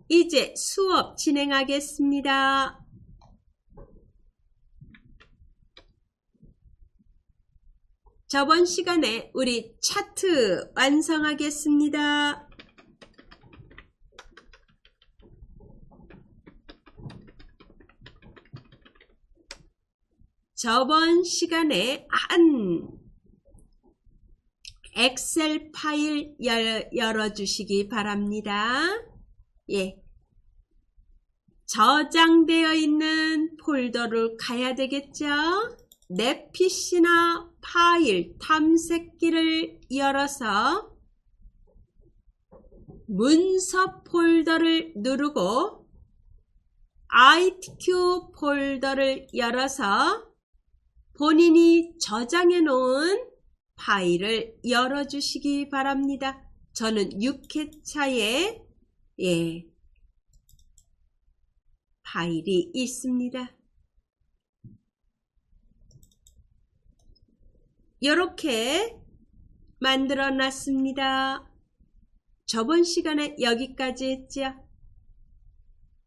이제 수업 진행하겠습니다. 저번 시간에 우리 차트 완성하겠습니다. 저번 시간에 한 엑셀 파일 열어주시기 바랍니다. 예. 저장되어 있는 폴더를 가야 되겠죠? 내 PC나 파일 탐색기를 열어서 문서 폴더를 누르고 ITQ 폴더를 열어서 본인이 저장해 놓은 파일을 열어주시기 바랍니다. 저는 6회차에 파일이 있습니다. 이렇게 만들어 놨습니다. 저번 시간에 여기까지 했죠.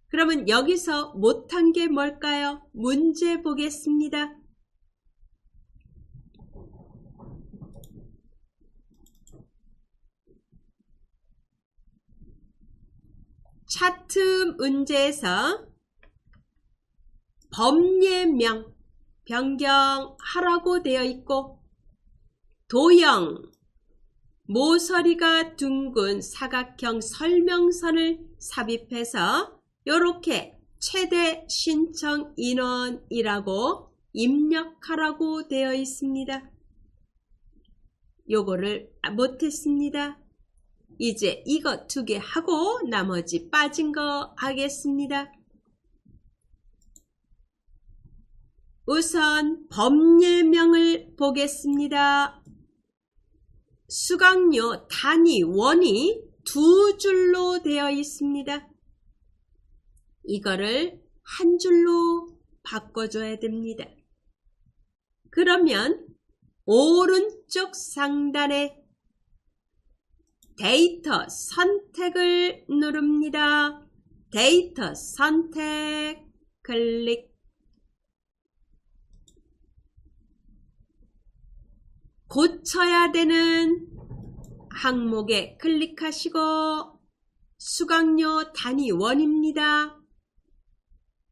그러면 여기서 못한 게 뭘까요? 문제 보겠습니다. 차트 문제에서 법예명 변경하라고 되어 있고 도형 모서리가 둥근 사각형 설명선을 삽입해서 이렇게 최대 신청 인원이라고 입력하라고 되어 있습니다. 요거를 못했습니다. 이제 이거 2개 하고 나머지 빠진 거 하겠습니다. 우선 법예명을 보겠습니다. 수강료 단위 원이 2줄로 되어 있습니다. 이거를 한 줄로 바꿔줘야 됩니다. 그러면 오른쪽 상단에 데이터 선택을 누릅니다. 데이터 선택 클릭. 고쳐야 되는 항목에 클릭하시고 수강료 단위 원입니다.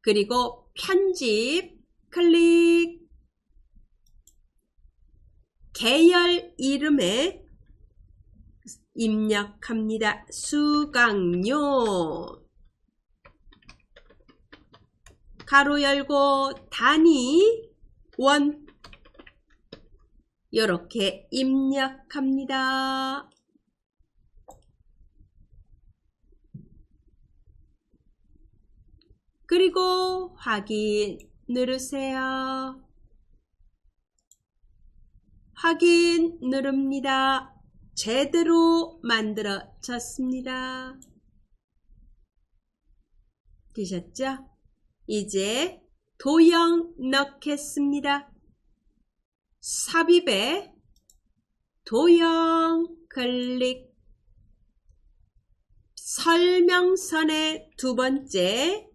그리고 편집 클릭. 계열 이름에 입력합니다. 수강료 가로 열고 단위 원 이렇게 입력합니다. 그리고 확인 누르세요. 확인 누릅니다. 제대로 만들어졌습니다. 되셨죠? 이제 도형 넣겠습니다. 삽입에 도형 클릭. 설명선의 2번째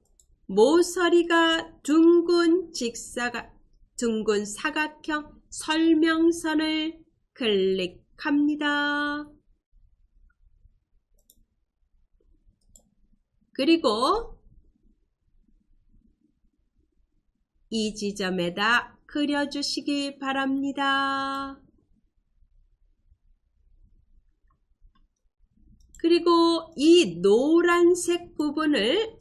모서리가 둥근 사각형 설명선을 클릭합니다. 그리고 이 지점에다 그려주시기 바랍니다. 그리고 이 노란색 부분을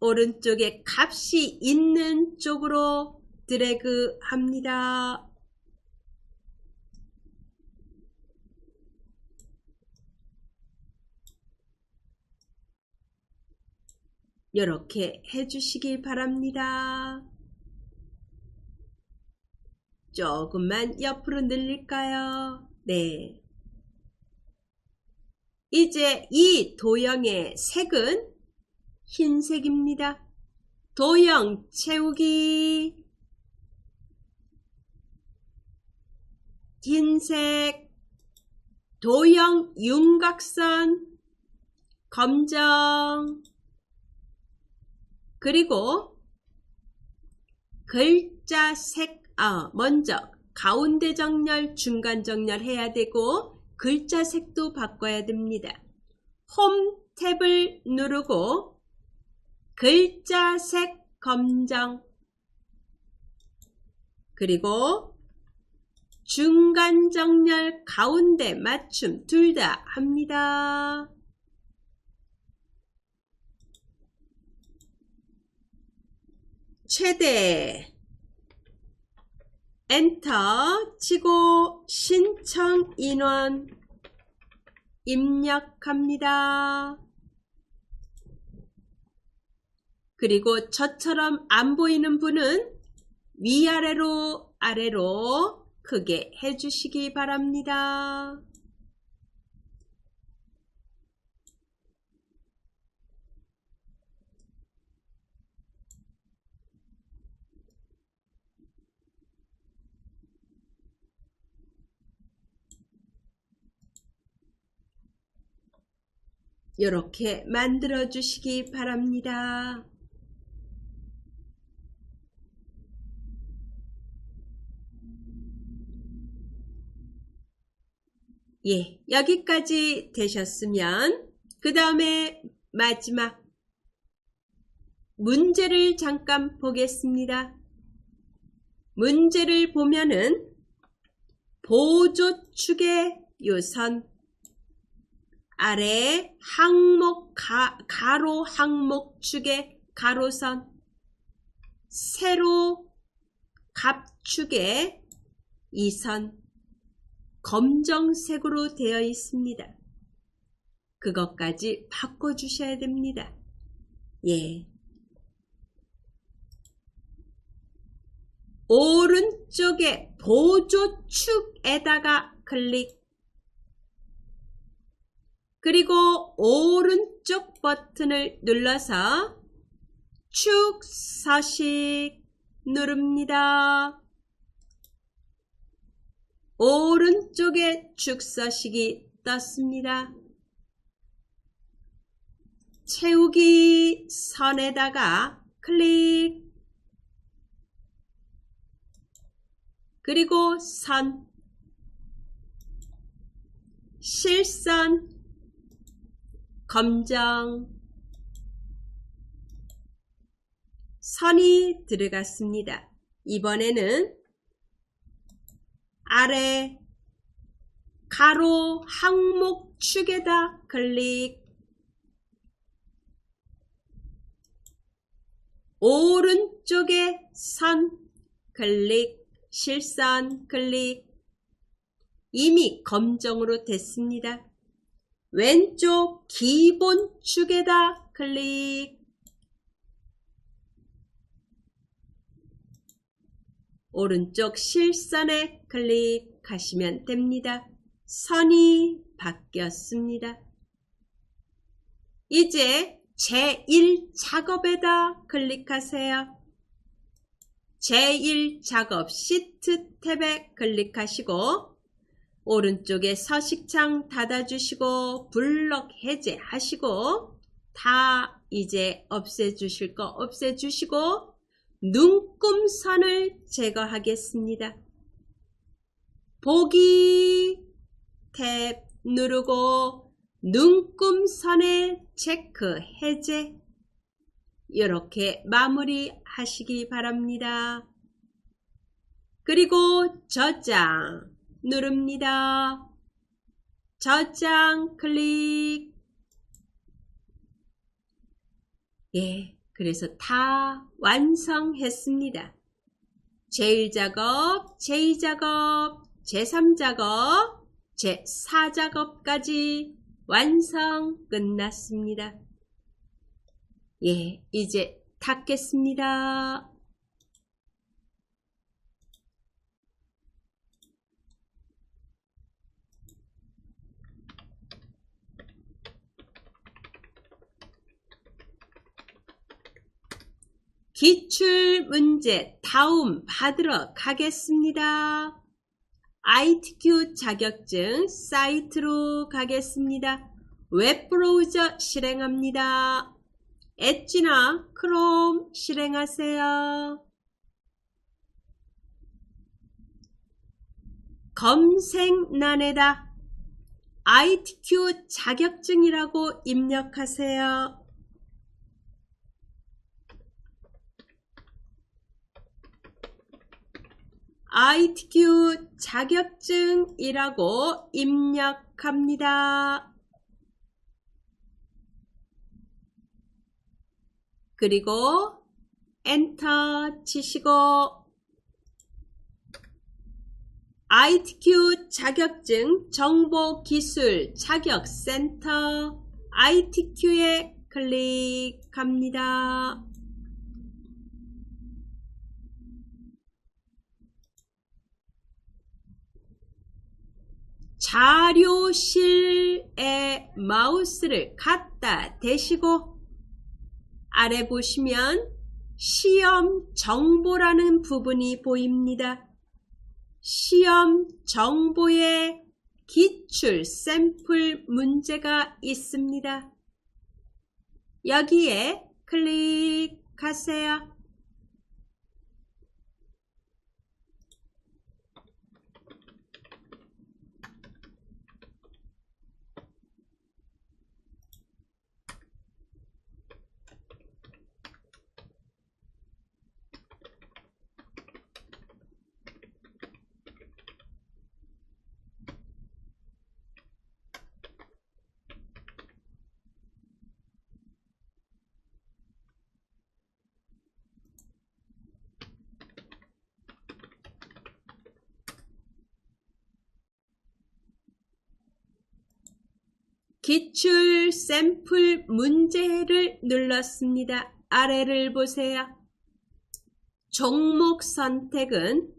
오른쪽에 값이 있는 쪽으로 드래그 합니다. 이렇게 해주시기 바랍니다. 조금만 옆으로 늘릴까요? 네. 이제 이 도형의 색은 흰색입니다. 도형 채우기. 흰색. 도형 윤곽선 검정. 그리고 글자 색, 먼저 가운데 정렬, 중간 정렬 해야 되고 글자 색도 바꿔야 됩니다. 홈 탭을 누르고 글자 색 검정, 그리고 중간 정렬, 가운데 맞춤 둘 다 합니다. 최대 엔터 치고 신청 인원 입력합니다. 그리고 저처럼 안 보이는 분은 위아래로 아래로 크게 해주시기 바랍니다. 이렇게 만들어 주시기 바랍니다. 예, 여기까지 되셨으면 그 다음에 마지막 문제를 잠깐 보겠습니다. 문제를 보면은 보조축의 요선 아래 항목 가로 항목축의 가로선 세로 갑축의 이선 검정색으로 되어 있습니다. 그것까지 바꿔주셔야 됩니다. 예. 오른쪽에 보조축에다가 클릭, 그리고 오른쪽 버튼을 눌러서 축 서식 누릅니다. 오른쪽에 축 서식이 떴습니다. 채우기 선에다가 클릭, 그리고 선, 실선, 검정, 선이 들어갔습니다. 이번에는 아래 가로 항목축에다 클릭, 오른쪽에 선 클릭, 실선 클릭. 이미 검정으로 됐습니다. 왼쪽 기본축에다 클릭, 오른쪽 실선에 클릭하시면 됩니다. 선이 바뀌었습니다. 이제 제1작업에다 클릭하세요. 제1작업 시트 탭에 클릭하시고 오른쪽에 서식창 닫아주시고 블럭 해제하시고 다 이제 없애주실 거 없애주시고 눈금선을 제거하겠습니다. 보기 탭 누르고 눈금선에 체크 해제, 이렇게 마무리 하시기 바랍니다. 그리고 저장 누릅니다. 저장 클릭. 예, 그래서 다 완성했습니다. 제1작업, 제2작업, 제3작업, 제4작업까지 완성 끝났습니다. 예, 이제 닫겠습니다. 기출문제 다운 받으러 가겠습니다. ITQ 자격증 사이트로 가겠습니다. 웹브라우저 실행합니다. 엣지나 크롬 실행하세요. 검색란에다 ITQ 자격증이라고 입력하세요. ITQ 자격증이라고 입력합니다. 그리고 엔터 치시고 ITQ 자격증 정보기술 자격센터 ITQ에 클릭합니다. 자료실에 마우스를 갖다 대시고 아래 보시면 시험 정보라는 부분이 보입니다. 시험 정보에 기출 샘플 문제가 있습니다. 여기에 클릭하세요. 기출 샘플 문제를 눌렀습니다. 아래를 보세요. 종목 선택은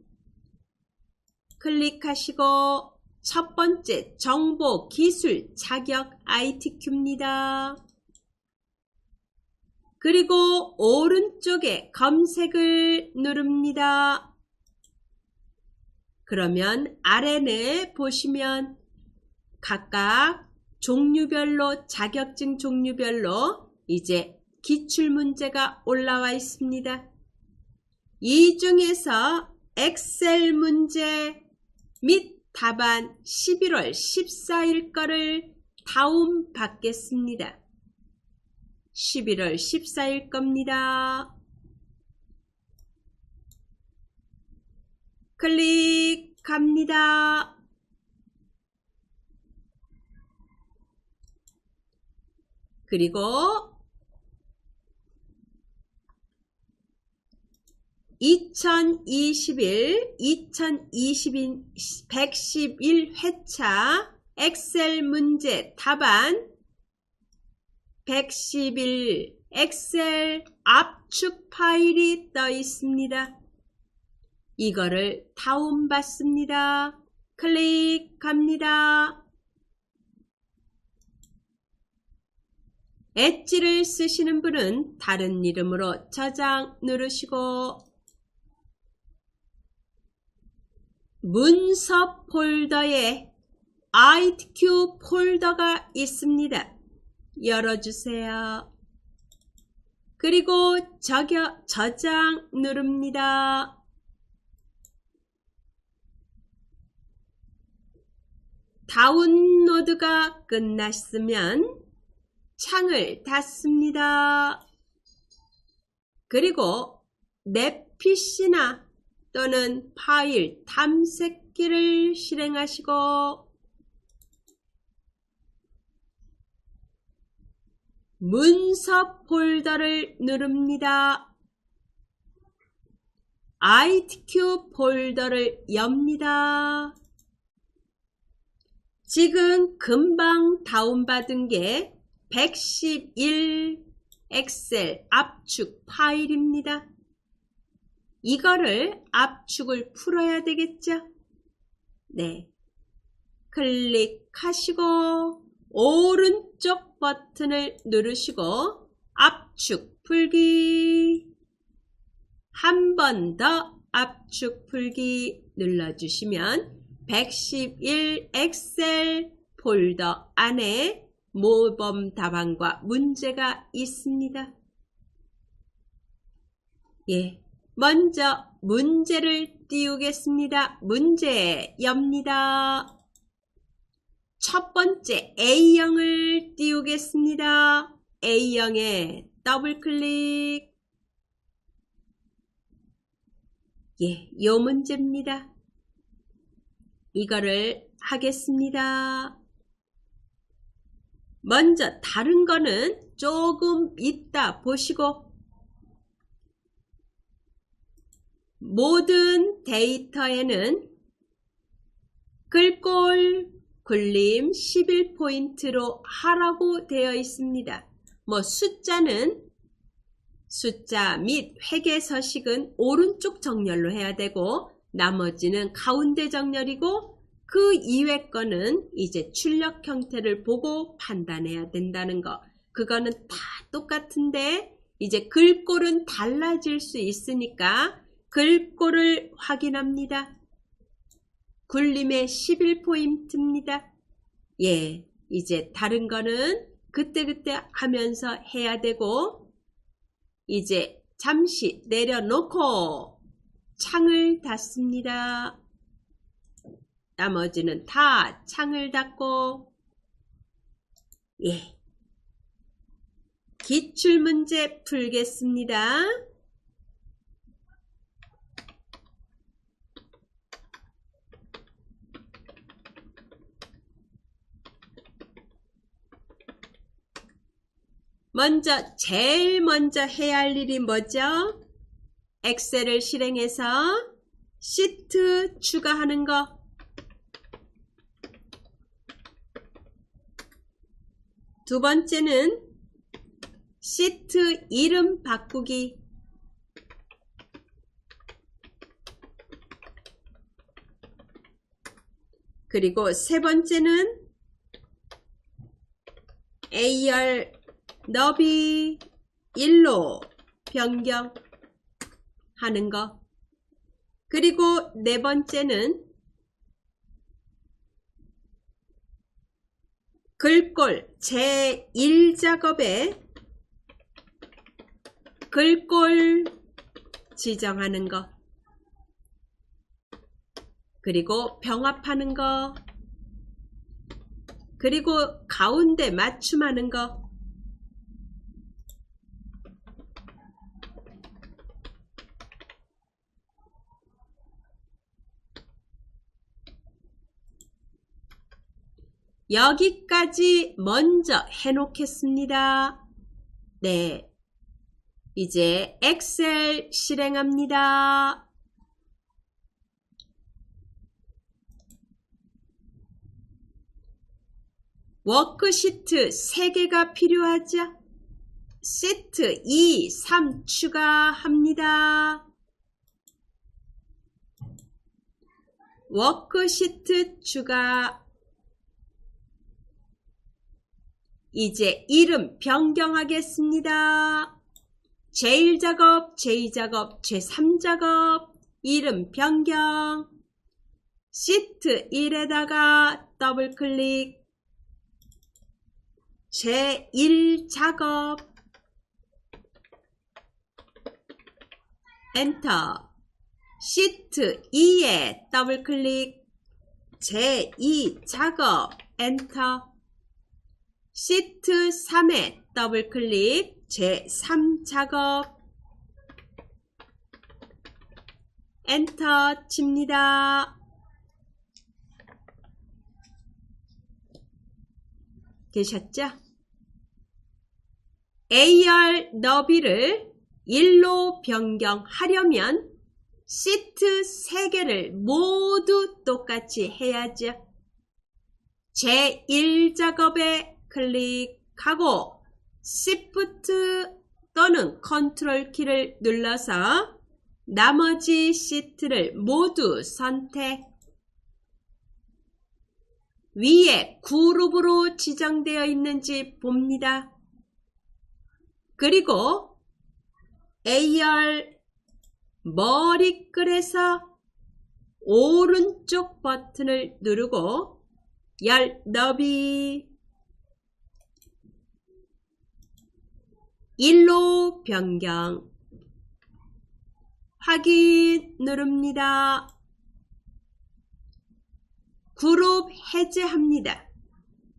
클릭하시고 첫 번째 정보 기술 자격 ITQ입니다. 그리고 오른쪽에 검색을 누릅니다. 그러면 아래에 보시면 각각 종류별로 자격증 종류별로 이제 기출문제가 올라와 있습니다. 이 중에서 엑셀 문제 및 답안 11월 14일 거를 다운 받겠습니다. 11월 14일 겁니다. 클릭합니다. 그리고 2021 111회차 엑셀 문제 답안 111 엑셀 압축 파일이 떠 있습니다. 이거를 다운받습니다. 클릭합니다. 엣지를 쓰시는 분은 다른 이름으로 저장 누르시고 문서 폴더에 ITQ 폴더가 있습니다. 열어주세요. 그리고 저장 누릅니다. 다운로드가 끝났으면 창을 닫습니다. 그리고 내 PC나 또는 파일 탐색기를 실행하시고 문서 폴더를 누릅니다. ITQ 폴더를 엽니다. 지금 금방 다운받은 게 111 엑셀 압축 파일입니다. 이거를 압축을 풀어야 되겠죠? 네. 클릭하시고 오른쪽 버튼을 누르시고 압축 풀기 한 번 더 압축 풀기 눌러주시면 111 엑셀 폴더 안에 모범 답안과 문제가 있습니다. 예, 먼저 문제를 띄우겠습니다. 문제 엽니다. 첫 번째 A형을 띄우겠습니다. A형에 더블 클릭. 예, 요 문제입니다. 이거를 하겠습니다. 먼저 다른 거는 조금 이따 보시고, 모든 데이터에는 글꼴 굴림 11포인트로 하라고 되어 있습니다. 숫자는 숫자 및 회계 서식은 오른쪽 정렬로 해야 되고, 나머지는 가운데 정렬이고, 그 이외 거는 이제 출력 형태를 보고 판단해야 된다는 거. 그거는 다 똑같은데 이제 글꼴은 달라질 수 있으니까 글꼴을 확인합니다. 굴림의 11포인트입니다. 예, 이제 다른 거는 그때그때 하면서 해야 되고, 이제 잠시 내려놓고 창을 닫습니다. 나머지는 다 창을 닫고, 예, 기출문제 풀겠습니다. 제일 먼저 해야 할 일이 뭐죠? 엑셀을 실행해서 시트 추가하는 거. 두 번째는 시트 이름 바꾸기. 그리고 세 번째는 A열 너비 1로 변경하는 거. 그리고 네 번째는 글꼴 제1작업에 글꼴 지정하는 거. 그리고 병합하는 거. 그리고 가운데 맞춤하는 거. 여기까지 먼저 해놓겠습니다. 네, 이제 엑셀 실행합니다. 워크시트 3개가 필요하죠? 시트 2, 3 추가합니다. 워크시트 추가. 이제 이름 변경하겠습니다. 제1작업, 제2작업, 제3작업 이름 변경. 시트 1에다가 더블클릭. 제1작업 엔터. 시트 2에 더블클릭. 제2작업 엔터. 시트 3에 더블클릭. 제3작업 엔터 칩니다. 되셨죠? A열 너비를 1로 변경하려면 시트 3개를 모두 똑같이 해야죠. 제1작업에 클릭하고 Shift 또는 컨트롤 키를 눌러서 나머지 시트를 모두 선택. 위에 그룹으로 지정되어 있는지 봅니다. 그리고 A열 머리글에서 오른쪽 버튼을 누르고 열 너비 1로 변경. 확인 누릅니다. 그룹 해제합니다.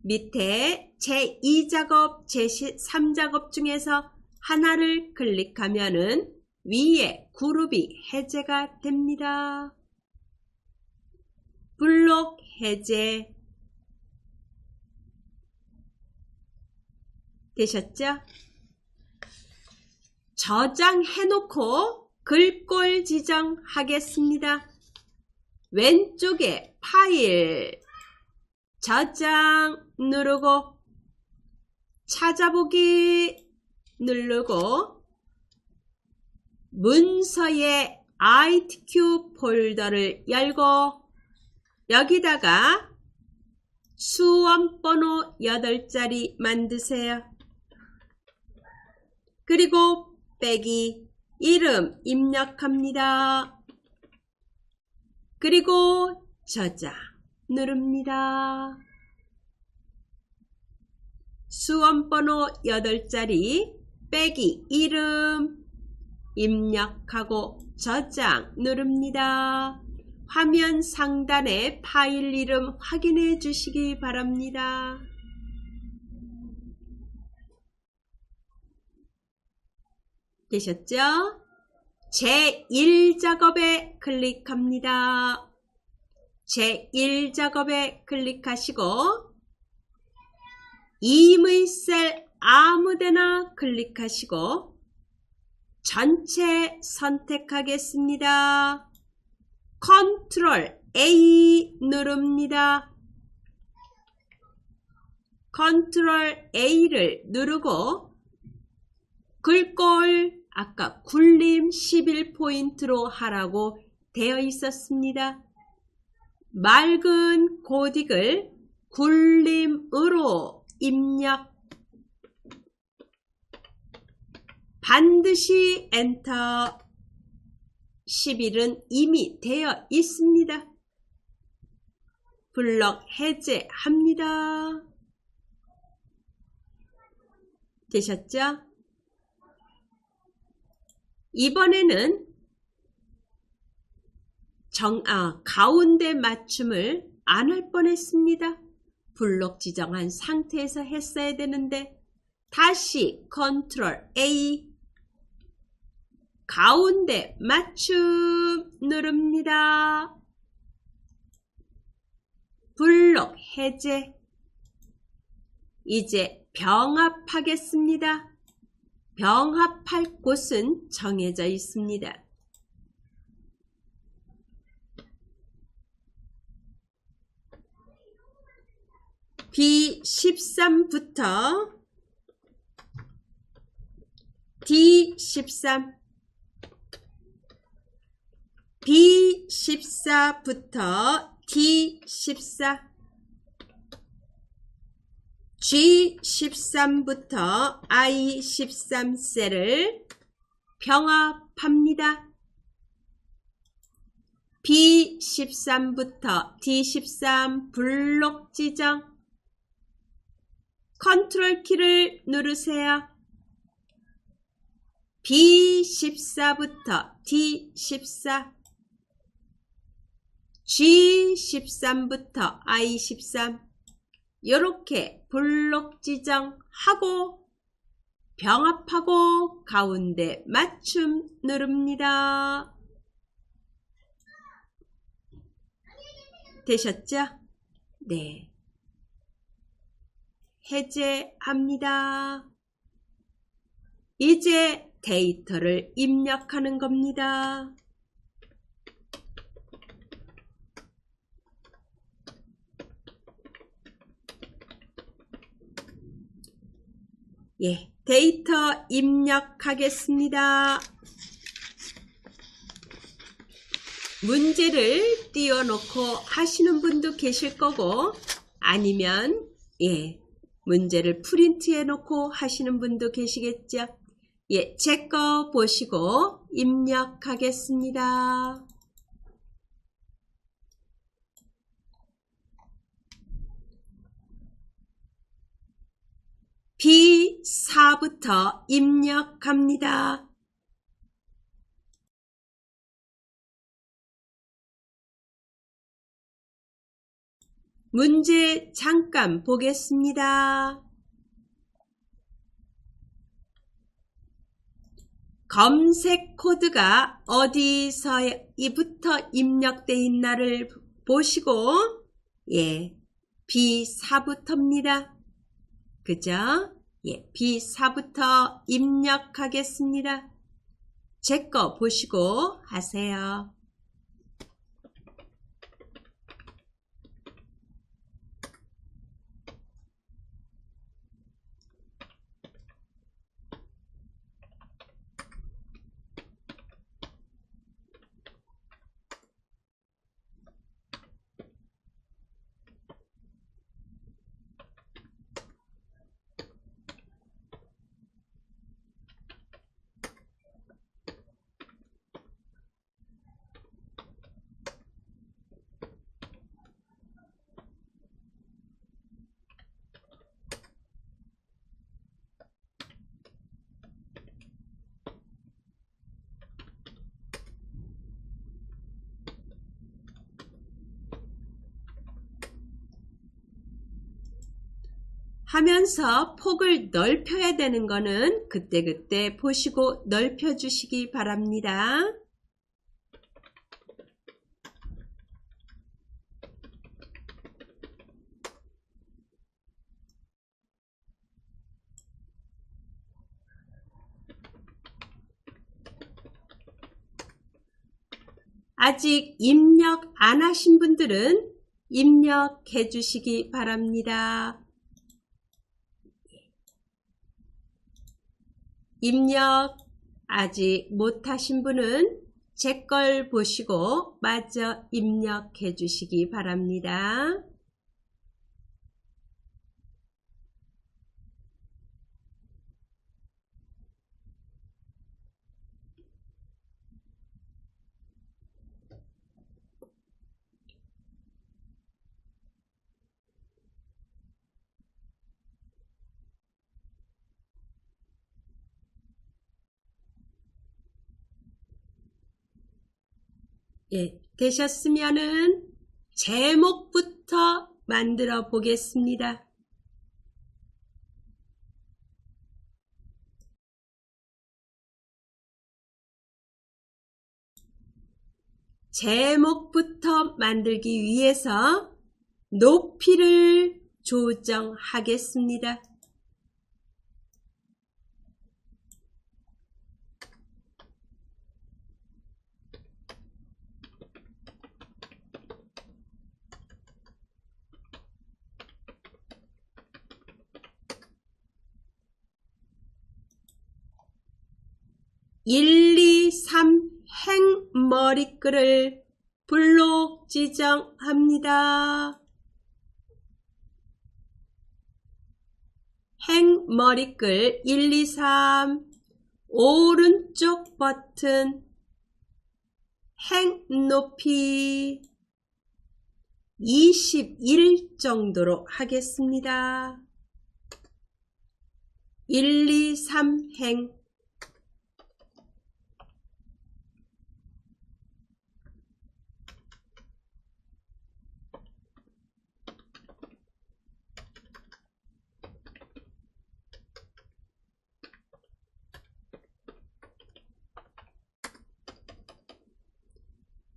밑에 제2작업, 제3작업 중에서 하나를 클릭하면은 위에 그룹이 해제가 됩니다. 블록 해제 되셨죠? 저장해놓고 글꼴 지정하겠습니다. 왼쪽에 파일 저장 누르고 찾아보기 누르고 문서의 ITQ 폴더를 열고 여기다가 수험번호 8자리 만드세요. 그리고 빼기 이름 입력합니다. 그리고 저장 누릅니다. 수험번호 8자리 빼기 이름 입력하고 저장 누릅니다. 화면 상단에 파일 이름 확인해 주시기 바랍니다. 되셨죠? 제1작업에 클릭합니다. 제1작업에 클릭하시고 임의 셀 아무데나 클릭하시고 전체 선택하겠습니다. 컨트롤 A 누릅니다. 컨트롤 A를 누르고 글꼴 아까 굴림 11포인트로 하라고 되어 있었습니다. 맑은 코딩을 굴림으로 입력. 반드시 엔터. 11은 이미 되어 있습니다. 블럭 해제합니다. 되셨죠? 이번에는 가운데 맞춤을 안 할 뻔했습니다. 블록 지정한 상태에서 했어야 되는데 다시 컨트롤 A 가운데 맞춤 누릅니다. 블록 해제. 이제 병합하겠습니다. 병합할 곳은 정해져 있습니다. B13부터 D13, B14부터 D14, G13부터 I13 셀을 병합합니다. B13부터 D13 블록 지정. 컨트롤 키를 누르세요. B14부터 D14, G13부터 I13 이렇게 블록 지정하고 병합하고 가운데 맞춤 누릅니다. 되셨죠? 네. 해제합니다. 이제 데이터를 입력하는 겁니다. 예, 데이터 입력하겠습니다. 문제를 띄워놓고 하시는 분도 계실 거고 아니면 문제를 프린트해 놓고 하시는 분도 계시겠죠. 제 거 보시고 입력하겠습니다. B4 B4부터 입력합니다. 문제 잠깐 보겠습니다. 검색 코드가 어디서부터 입력되어 있나를 보시고 B4부터입니다. 그죠? B4부터 입력하겠습니다. 제 거 보시고 하세요. 하면서 폭을 넓혀야 되는 거는 그때그때 보시고 넓혀 주시기 바랍니다. 아직 입력 안 하신 분들은 입력해 주시기 바랍니다. 입력 아직 못하신 분은 제 걸 보시고 마저 입력해 주시기 바랍니다. 되셨으면은 제목부터 만들어 보겠습니다. 제목부터 만들기 위해서 높이를 조정하겠습니다. (1, 2, 3) 행머리글을 블록 지정합니다. 행머리글 1, 2, 3 오른쪽 버튼 행높이 21 정도로 하겠습니다. 1, 2, 3 행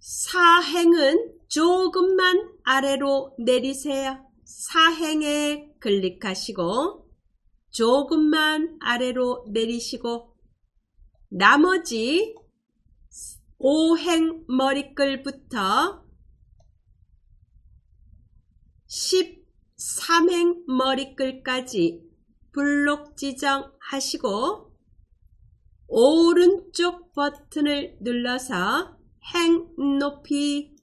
사행은 조금만 아래로 내리세요. 사행에 클릭하시고 조금만 아래로 내리시고 나머지 5행 머리글부터 13행 머리글까지 블록 지정하시고 오른쪽 버튼을 눌러서 행높이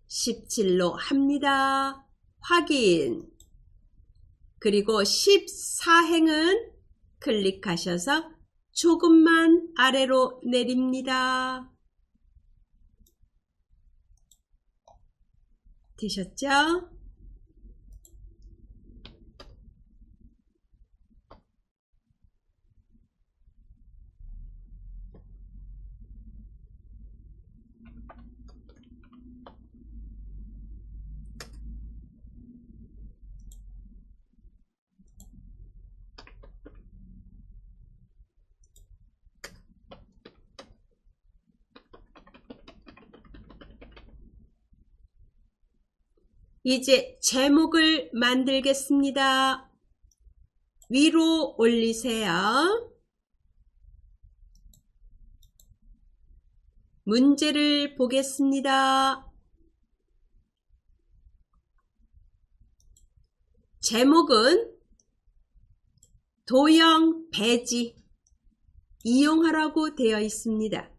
17로 합니다. 확인. 그리고 14행은 클릭하셔서 조금만 아래로 내립니다. 되셨죠? 이제 제목을 만들겠습니다. 위로 올리세요. 문제를 보겠습니다. 제목은 도형 배지 이용하라고 되어 있습니다.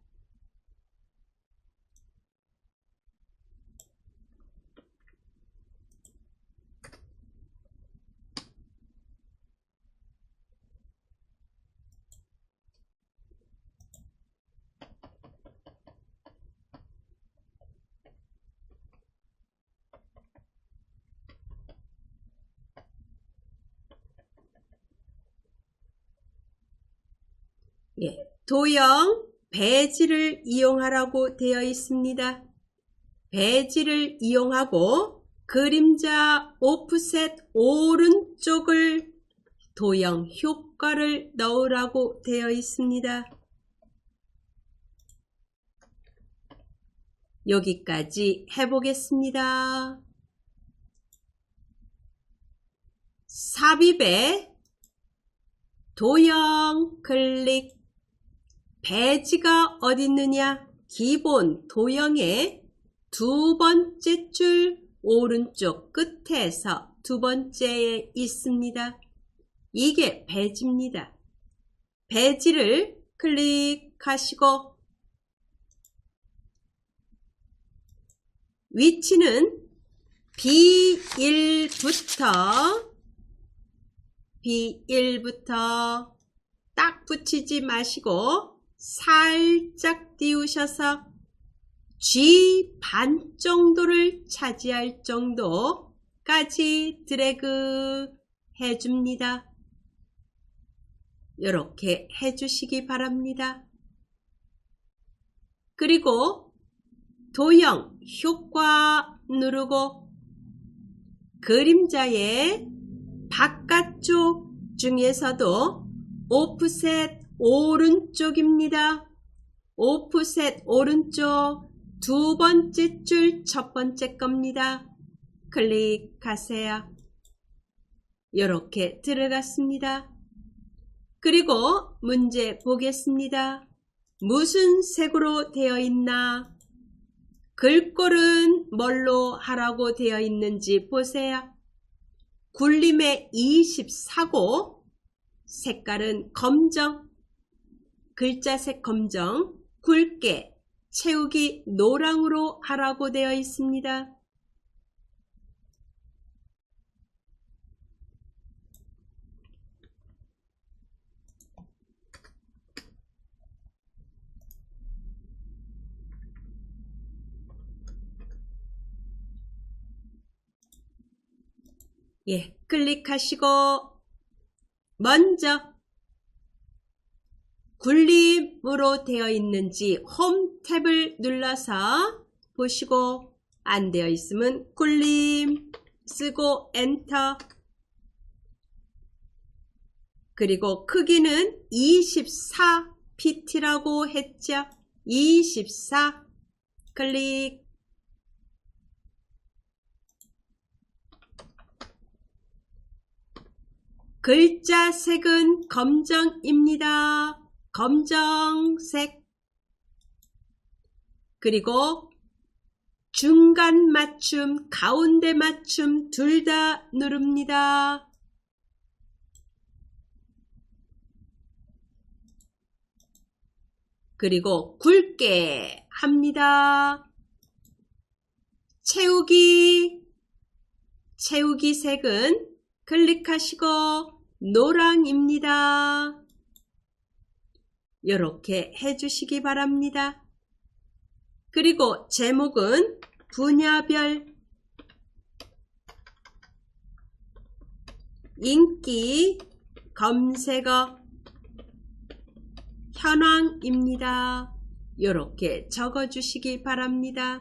도형 배지를 이용하라고 되어 있습니다. 배지를 이용하고 그림자 오프셋 오른쪽을 도형 효과를 넣으라고 되어 있습니다. 여기까지 해보겠습니다. 삽입에 도형 클릭. 배지가 어디 있느냐? 기본 도형의 두 번째 줄 오른쪽 끝에서 두 번째에 있습니다. 이게 배지입니다. 배지를 클릭하시고 위치는 B1부터 딱 붙이지 마시고 살짝 띄우셔서 G 반 정도를 차지할 정도까지 드래그 해줍니다. 이렇게 해주시기 바랍니다. 그리고 도형 효과 누르고 그림자의 바깥쪽 중에서도 오프셋 오른쪽입니다. 오프셋 오른쪽 두 번째 줄 첫 번째 겁니다. 클릭하세요. 이렇게 들어갔습니다. 그리고 문제 보겠습니다. 무슨 색으로 되어 있나? 글꼴은 뭘로 하라고 되어 있는지 보세요. 굴림의 24고 색깔은 검정, 글자색 검정, 굵게 채우기 노랑으로 하라고 되어 있습니다. 클릭하시고 먼저 굴림으로 되어 있는지 홈 탭을 눌러서 보시고 안 되어 있으면 굴림 쓰고 엔터. 그리고 크기는 24pt라고 했죠. 24 클릭. 글자 색은 검정입니다. 검정색. 그리고 중간 맞춤, 가운데 맞춤 둘 다 누릅니다. 그리고 굵게 합니다. 채우기 색은 클릭하시고 노랑입니다. 이렇게 해주시기 바랍니다. 그리고 제목은 분야별 인기 검색어 현황입니다. 이렇게 적어주시기 바랍니다.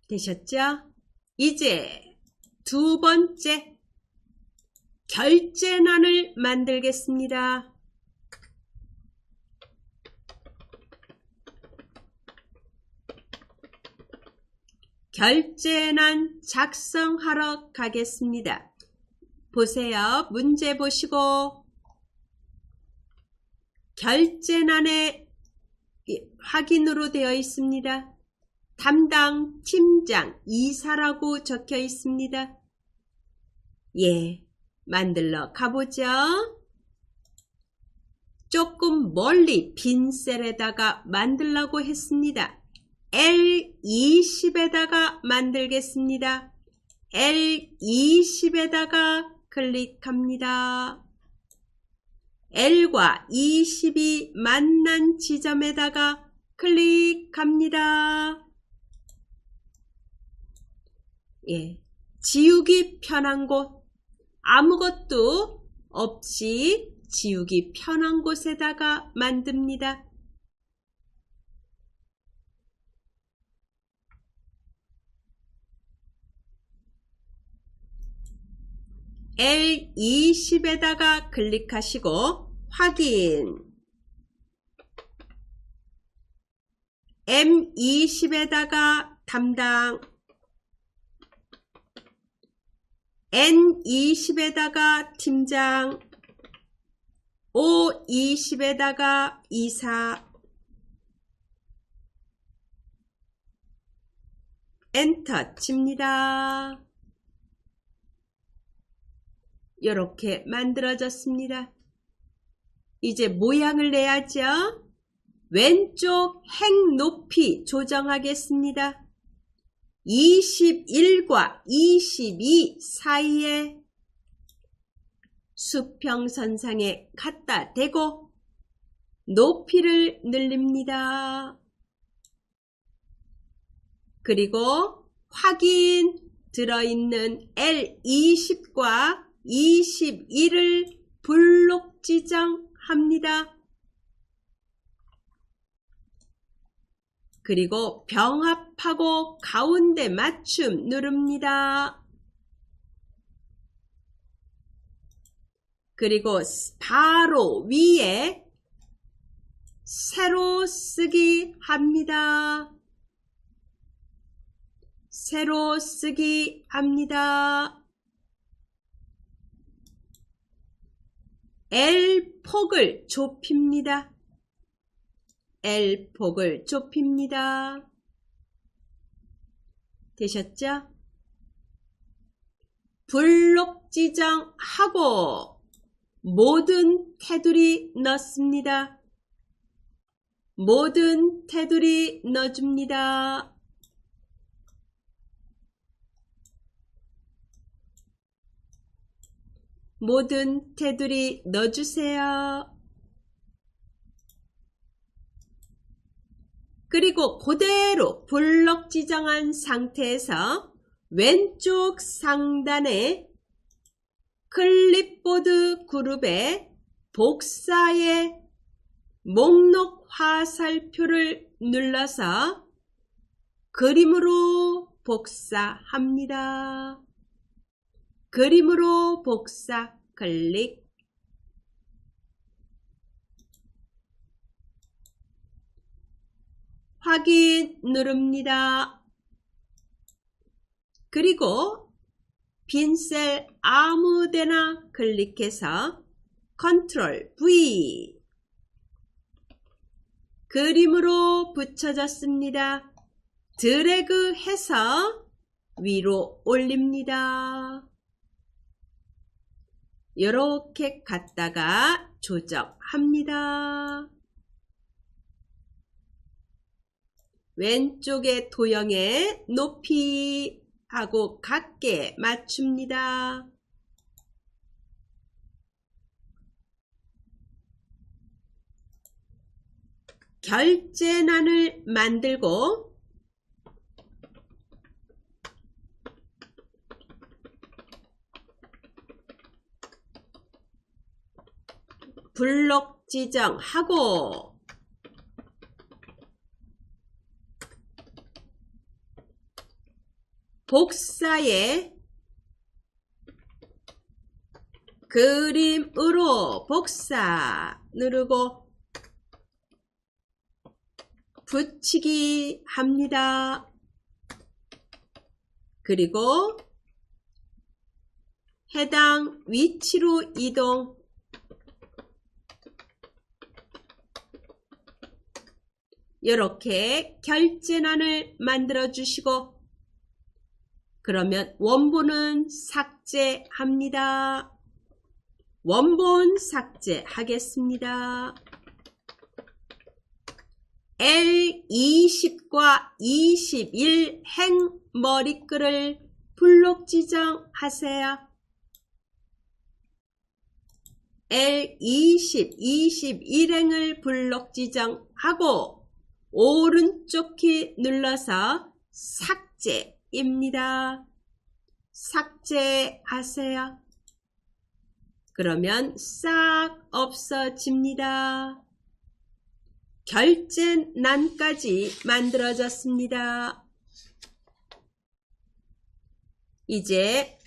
되셨죠? 이제 두 번째 결제난을 만들겠습니다. 결제난 작성하러 가겠습니다. 보세요. 문제 보시고 결제난에 확인으로 되어 있습니다. 담당 팀장 이사라고 적혀 있습니다. 예, 만들러 가보죠. 조금 멀리 빈 셀에다가 만들라고 했습니다. L20에다가 만들겠습니다. L20에다가 클릭합니다. L과 20이 만난 지점에다가 클릭합니다. 예, 지우기 편한 곳, 아무것도 없이 지우기 편한 곳에다가 만듭니다. L20에다가 클릭하시고 확인. M20에다가 담당, N20에다가 팀장, O20에다가 이사, 엔터 칩니다. 이렇게 만들어졌습니다. 이제 모양을 내야죠. 왼쪽 행 높이 조정하겠습니다. 21과 22 사이에 수평선상에 갖다 대고 높이를 늘립니다. 그리고 확인 들어있는 L20과 21을 블록 지정합니다. 그리고 병합하고 가운데 맞춤 누릅니다. 그리고 바로 위에 세로 쓰기 합니다. 세로 쓰기 합니다. L폭을 좁힙니다. L폭을 좁힙니다. 되셨죠? 블록 지정하고 모든 테두리 넣습니다. 모든 테두리 넣어줍니다. 모든 테두리 넣어주세요. 그리고 그대로 블록 지정한 상태에서 왼쪽 상단에 클립보드 그룹에 복사의 목록 화살표를 눌러서 그림으로 복사합니다. 그림으로 복사 클릭. 확인 누릅니다. 그리고 빈 셀 아무데나 클릭해서 컨트롤 V. 그림으로 붙여졌습니다. 드래그 해서 위로 올립니다. 이렇게 갖다가 조정합니다. 왼쪽의 도형의 높이하고 같게 맞춥니다. 결제난을 만들고 블록 지정하고 복사에 그림으로 복사 누르고 붙이기 합니다. 그리고 해당 위치로 이동. 이렇게 결제란을 만들어 주시고 그러면 원본은 삭제합니다. 원본 삭제하겠습니다. L20과 21 행머리글을 블록 지정하세요. L20, 21행을 블록 지정하고 오른쪽 키 눌러서 삭제입니다. 삭제하세요. 그러면 싹 없어집니다. 결제란까지 만들어졌습니다. 이제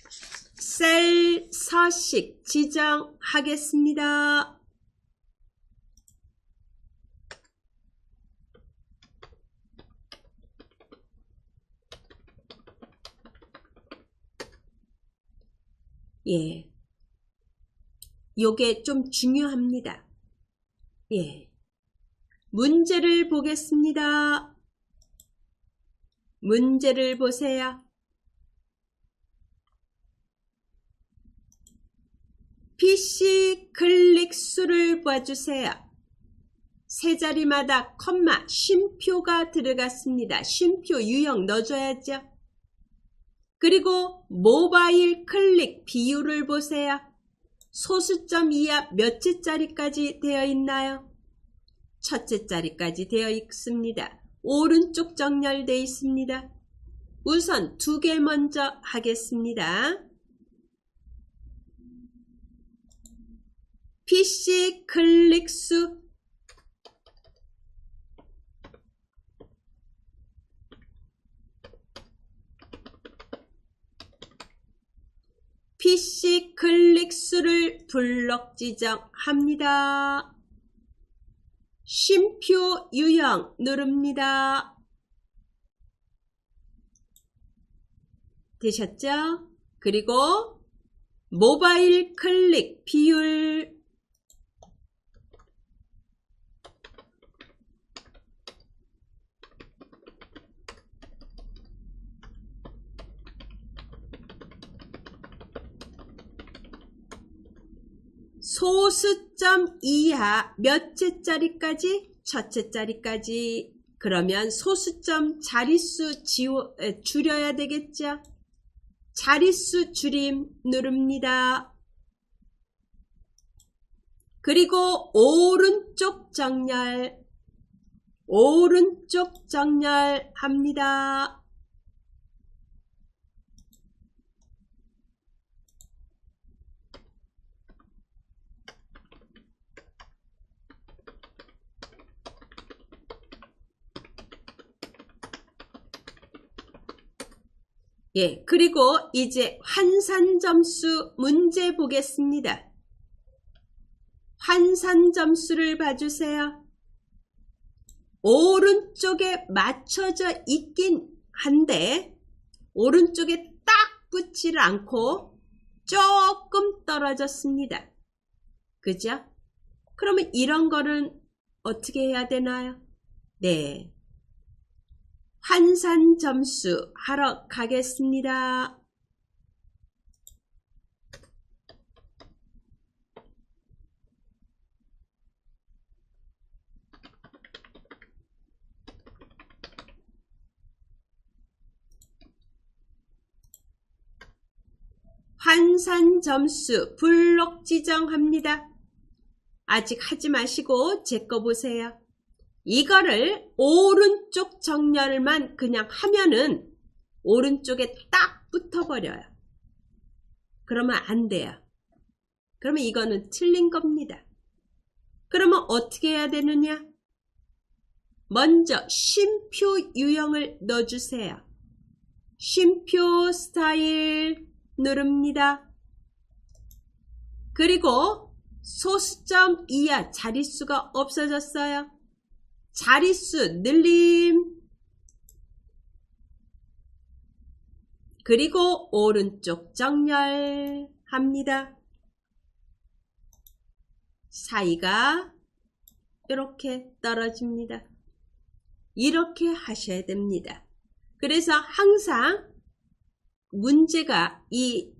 셀 서식 지정하겠습니다. 예. 요게 좀 중요합니다. 예. 문제를 보겠습니다. 문제를 보세요. PC 클릭 수를 봐주세요. 세 자리마다 컴마 쉼표가 들어갔습니다. 쉼표 유형 넣어줘야죠. 그리고 모바일 클릭 비율을 보세요. 소수점 이하 몇째 자리까지 되어 있나요? 첫째 자리까지 되어 있습니다. 오른쪽 정렬되어 있습니다. 우선 두 개 먼저 하겠습니다. PC 클릭 수 PC 클릭 수를 블록 지정합니다. 쉼표 유형 누릅니다. 되셨죠? 그리고 모바일 클릭 비율 소수점 이하 몇째 자리까지? 첫째 자리까지. 그러면 소수점 자릿수 줄여야 되겠죠? 자릿수 줄임 누릅니다. 그리고 오른쪽 정렬합니다. 예, 그리고 이제 환산점수 문제 보겠습니다. 환산점수를 봐주세요. 오른쪽에 맞춰져 있긴 한데 오른쪽에 딱 붙지를 않고 조금 떨어졌습니다. 그죠? 그러면 이런 거는 어떻게 해야 되나요? 네. 환산 점수 하러 가겠습니다. 환산 점수 블록 지정합니다. 아직 하지 마시고 제 거 보세요. 이거를 오른쪽 정렬만 그냥 하면은 오른쪽에 딱 붙어버려요. 그러면 안 돼요. 그러면 이거는 틀린 겁니다. 그러면 어떻게 해야 되느냐? 먼저 쉼표 유형을 넣어주세요. 쉼표 스타일 누릅니다. 그리고 소수점 이하 자릿수가 없어졌어요. 자릿수 늘림. 그리고 오른쪽 정렬합니다. 사이가 이렇게 떨어집니다. 이렇게 하셔야 됩니다. 그래서 항상 문제가 이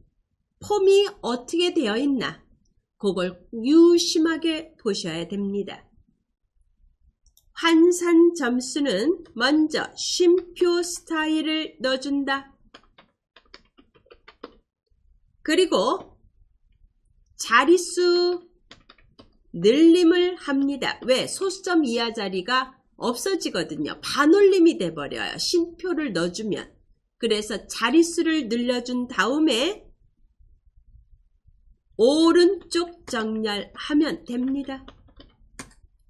폼이 어떻게 되어 있나 그걸 유심하게 보셔야 됩니다. 환산 점수는 먼저 쉼표 스타일을 넣어준다. 그리고 자릿수 늘림을 합니다. 왜? 소수점 이하 자리가 없어지거든요. 반올림이 돼버려요. 쉼표를 넣어주면. 그래서 자릿수를 늘려준 다음에 오른쪽 정렬하면 됩니다.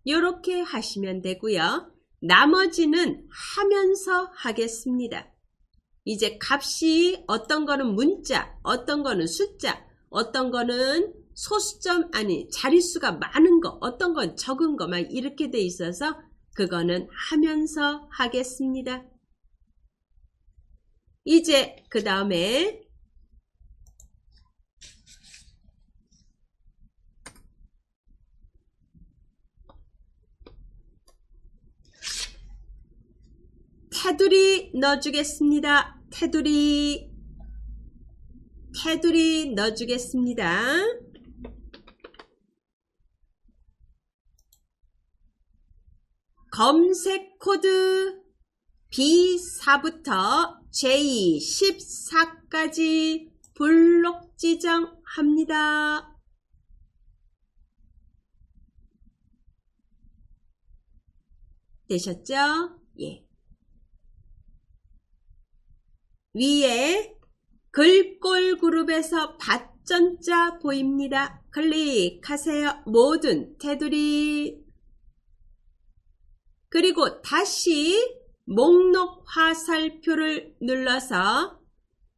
이렇게 하시면 되고요. 나머지는 하면서 하겠습니다. 이제 값이 어떤 거는 문자, 어떤 거는 숫자, 어떤 거는 소수점 아니 자릿수가 많은 거, 어떤 건 적은 거 막 이렇게 돼 있어서 그거는 하면서 하겠습니다. 이제 그 다음에 테두리 넣어주겠습니다. 테두리 넣어주겠습니다. 검색 코드 B4부터 J14까지 블록 지정합니다. 되셨죠? 예. 위에 글꼴 그룹에서 밭전자 보입니다. 클릭하세요. 모든 테두리. 그리고 다시 목록 화살표를 눌러서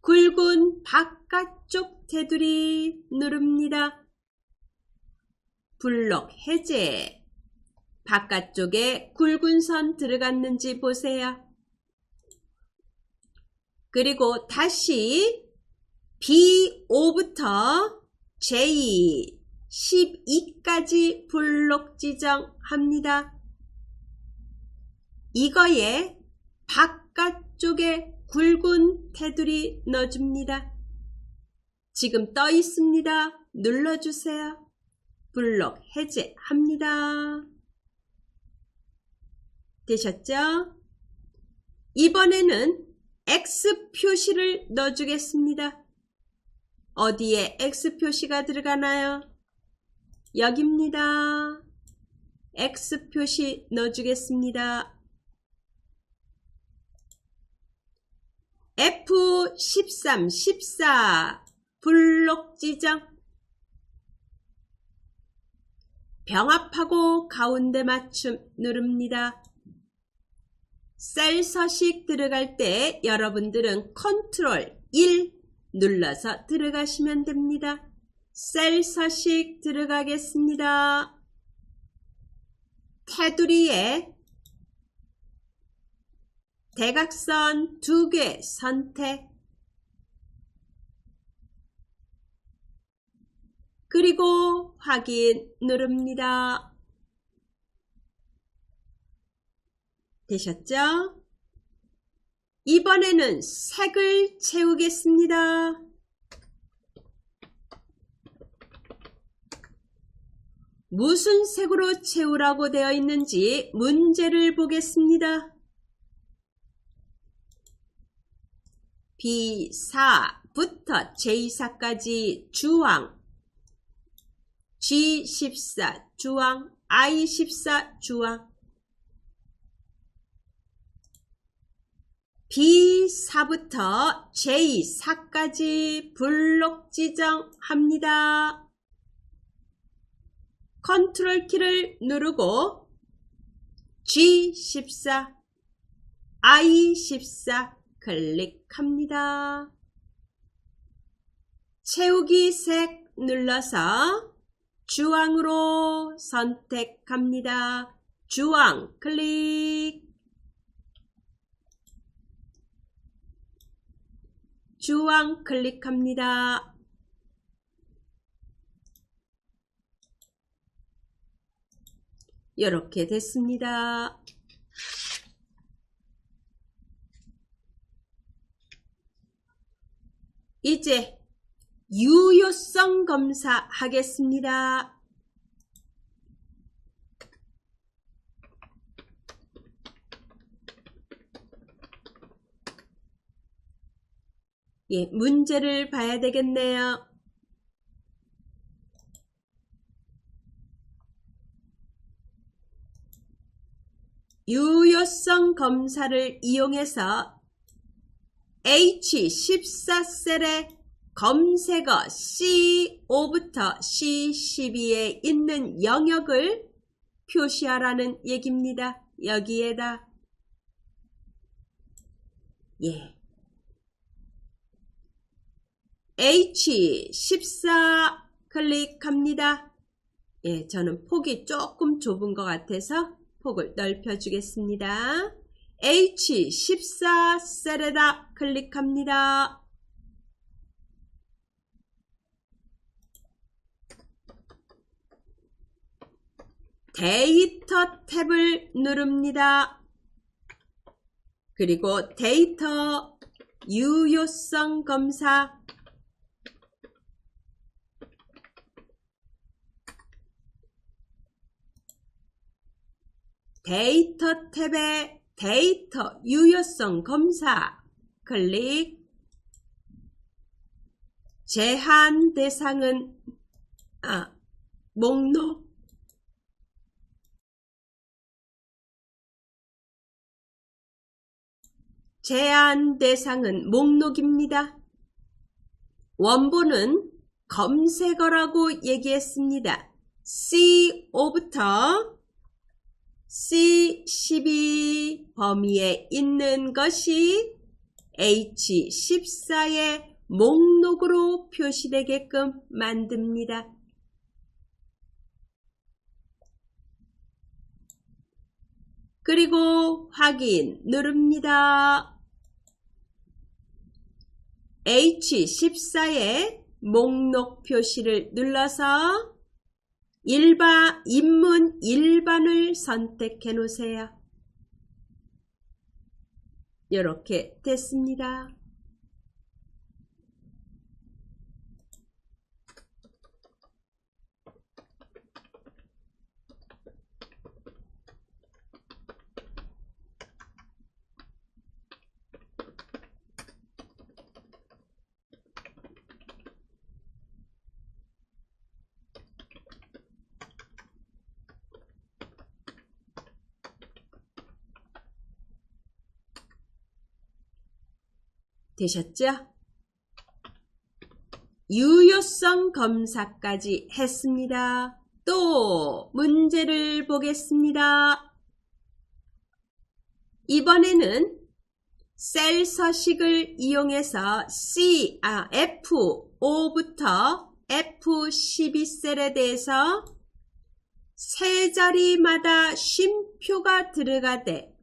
굵은 바깥쪽 테두리 누릅니다. 블록 해제. 바깥쪽에 굵은 선 들어갔는지 보세요. 그리고 다시 B5부터 J12까지 블록 지정합니다. 이거에 바깥쪽에 굵은 테두리 넣어줍니다. 지금 떠 있습니다. 눌러주세요. 블록 해제합니다. 되셨죠? 이번에는 X 표시를 넣어주겠습니다. 어디에 X 표시가 들어가나요? 여기입니다. X 표시 넣어주겠습니다. F13, 14 블록 지정. 병합하고 가운데 맞춤 누릅니다. 셀 서식 들어갈 때 여러분들은 컨트롤 1 눌러서 들어가시면 됩니다. 셀 서식 들어가겠습니다. 테두리에 대각선 2개 선택. 그리고 확인 누릅니다. 되셨죠? 이번에는 색을 채우겠습니다. 무슨 색으로 채우라고 되어 있는지 문제를 보겠습니다. B4부터 J4까지 주황, G14 주황, I14 주황. B4부터 J4까지 블록 지정합니다. 컨트롤 키를 누르고 G14, I14 클릭합니다. 클릭합니다. 채우기 색 눌러서 주황으로 선택합니다. 주황 클릭. 주황 클릭합니다. 이렇게 됐습니다. 이제 유효성 검사 하겠습니다. 예, 문제를 봐야 되겠네요. 유효성 검사를 이용해서 H14셀의 검색어 C5부터 C12에 있는 영역을 표시하라는 얘기입니다. 여기에다 예. H14 클릭합니다. 예, 저는 폭이 조금 좁은 것 같아서 폭을 넓혀 주겠습니다. H14 셀에다 클릭합니다. 데이터 탭을 누릅니다. 그리고 데이터 유효성 검사 데이터 탭에 데이터 유효성 검사 클릭. 제한 대상은 목록 제한 대상은 목록입니다. 원본은 검색어라고 얘기했습니다. C5부터 C12 범위에 있는 것이 H14의 목록으로 표시되게끔 만듭니다. 그리고 확인 누릅니다. H14의 목록 표시를 눌러서 인문 일반을 선택해 놓으세요. 이렇게 됐습니다. 되셨죠? 유효성 검사까지 했습니다. 또 문제를 보겠습니다. 이번에는 셀 서식을 이용해서 F5부터 F12셀에 대해서 세 자리마다 쉼표가 들어가되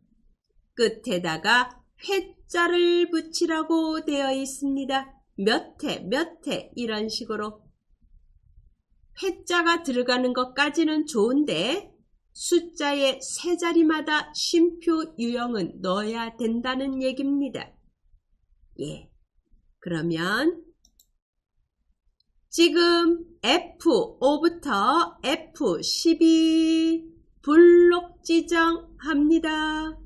끝에다가 회자를 붙이라고 되어 있습니다. 몇 회 이런 식으로 회자가 들어가는 것까지는 좋은데 숫자의 세 자리마다 쉼표 유형은 넣어야 된다는 얘기입니다. 예, 그러면 지금 F5부터 F12 블록 지정합니다.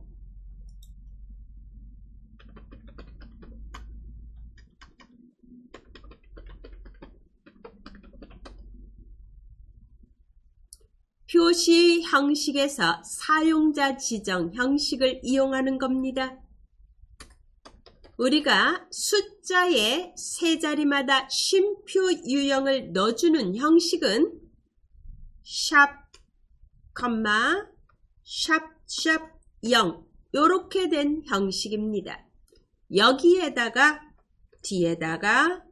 표시 형식에서 사용자 지정 형식을 이용하는 겁니다. 우리가 숫자의 세 자리마다 쉼표 유형을 넣어주는 형식은 샵, 샵 0 이렇게 된 형식입니다. 여기에다가 뒤에다가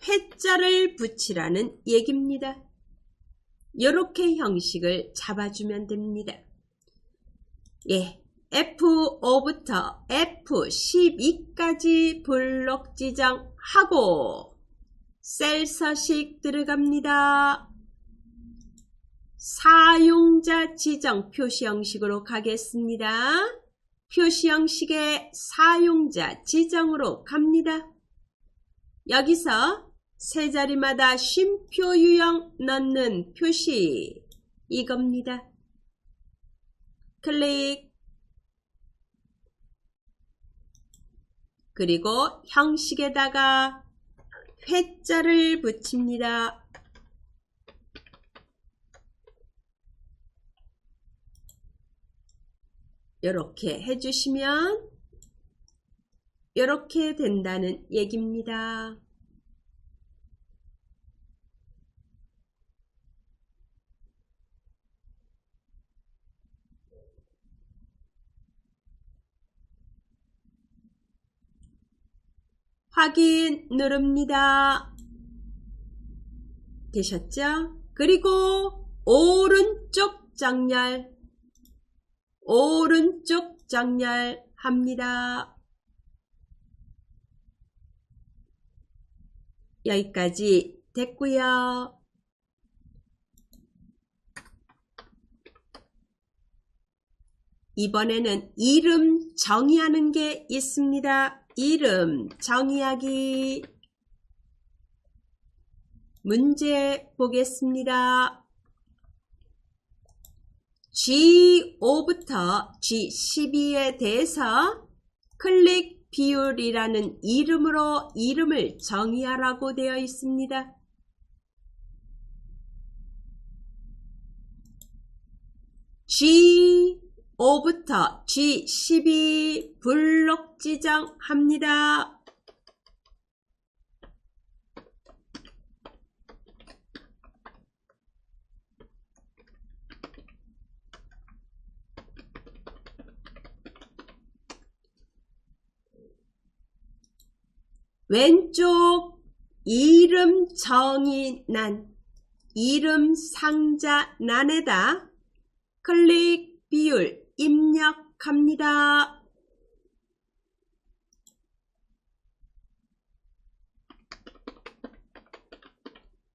회자를 붙이라는 얘기입니다. 이렇게 형식을 잡아주면 됩니다. 예, F5부터 F12까지 블록 지정하고 셀 서식 들어갑니다. 사용자 지정 표시 형식으로 가겠습니다. 표시 형식의 사용자 지정으로 갑니다. 여기서 세 자리마다 쉼표 유형 넣는 표시 이겁니다. 클릭. 그리고 형식에다가 회자를 붙입니다. 이렇게 해주시면 이렇게 된다는 얘기입니다. 확인 누릅니다. 되셨죠? 그리고 오른쪽 정렬 합니다. 여기까지 됐고요. 이번에는 이름 정의하는 게 있습니다. 이름 정의하기. 문제 보겠습니다. G5부터 G12에 대해서 클릭 비율이라는 이름으로 이름을 정의하라고 되어 있습니다. G5부터 G12 블록 지정합니다. 왼쪽 이름 정의란, 이름 상자란에다 클릭 비율 입력합니다.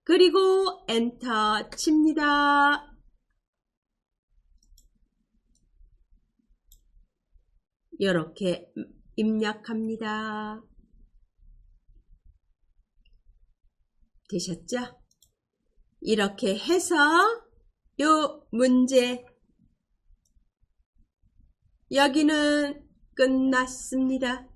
그리고 엔터 칩니다. 이렇게 입력합니다. 되셨죠? 이렇게 해서 요 문제 여기는 끝났습니다.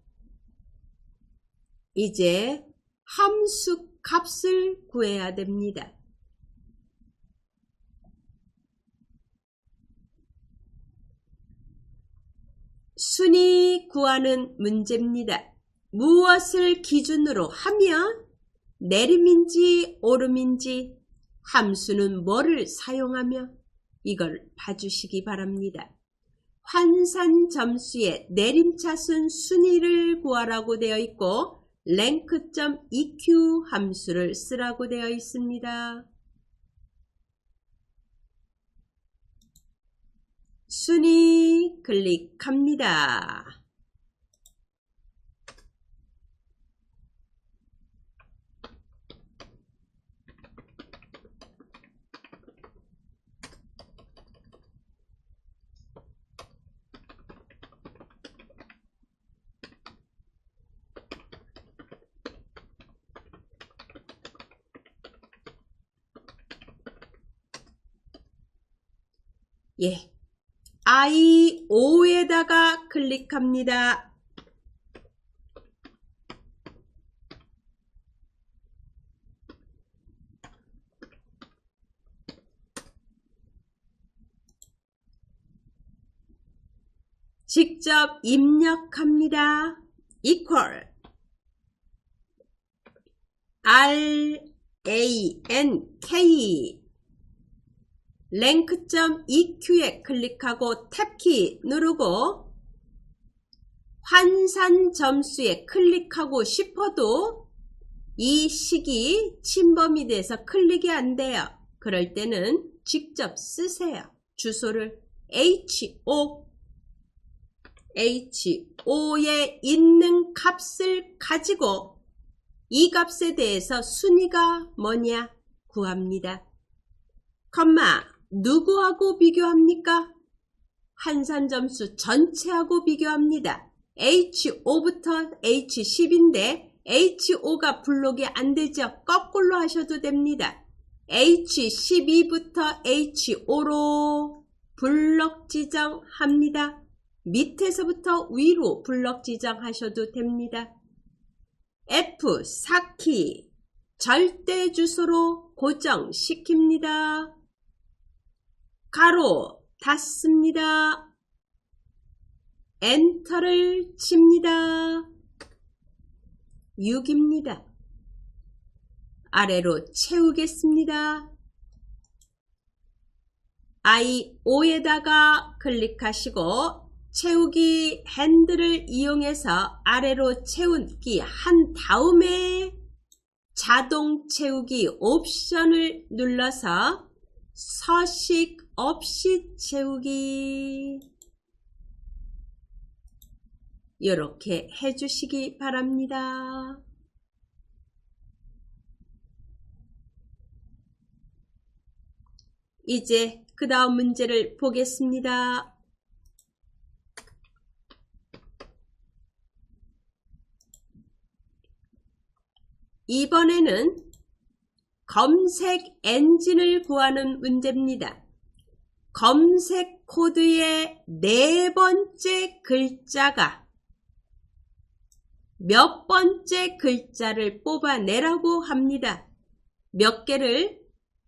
이제 함수 값을 구해야 됩니다. 순위 구하는 문제입니다. 무엇을 기준으로 하면 내림인지 오름인지, 함수는 뭐를 사용하며, 이걸 봐주시기 바랍니다. 환산 점수의 내림차순 순위를 구하라고 되어 있고 length.eq 함수를 쓰라고 되어 있습니다. 순위 클릭합니다. 예, I5에다가 클릭합니다. 직접 입력합니다. equal rank length.eq에 클릭하고 탭키 누르고 환산 점수에 클릭하고 싶어도 이 식이 침범이 돼서 클릭이 안 돼요. 그럴 때는 직접 쓰세요. 주소를 HO에 있는 값을 가지고 이 값에 대해서 순위가 뭐냐 구합니다. 컴마 누구하고 비교합니까? 환산점수 전체하고 비교합니다. H5부터 H10인데 H5가 블록이 안 되죠. 거꾸로 하셔도 됩니다. H12부터 H5로 블록 지정합니다. 밑에서부터 위로 블록 지정하셔도 됩니다. F 4키 절대 주소로 고정시킵니다. 가로 닫습니다. 엔터를 칩니다. 6입니다. 아래로 채우겠습니다. I5에다가 클릭하시고 채우기 핸들을 이용해서 아래로 채우기 한 다음에 자동 채우기 옵션을 눌러서 서식 없이 채우기 이렇게 해주시기 바랍니다. 이제 그 다음 문제를 보겠습니다. 이번에는 검색 엔진을 구하는 문제입니다. 검색 코드의 네 번째 글자가 몇 번째 글자를 뽑아내라고 합니다. 몇 개를?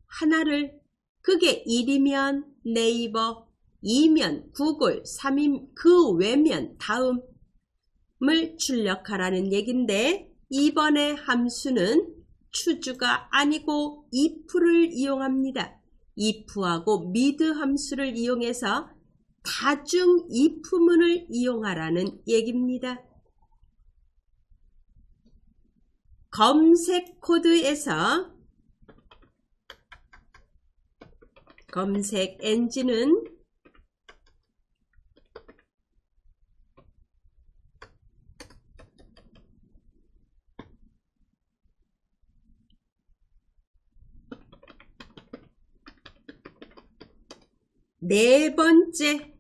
하나를. 그게 1이면 네이버, 2면 구글, 3이면 그 외면 다음을 출력하라는 얘긴데 이번에 함수는 추주가 아니고 if를 이용합니다. if하고 mid 함수를 이용해서 다중 if문을 이용하라는 얘기입니다. 검색 코드에서 검색 엔진은 네 번째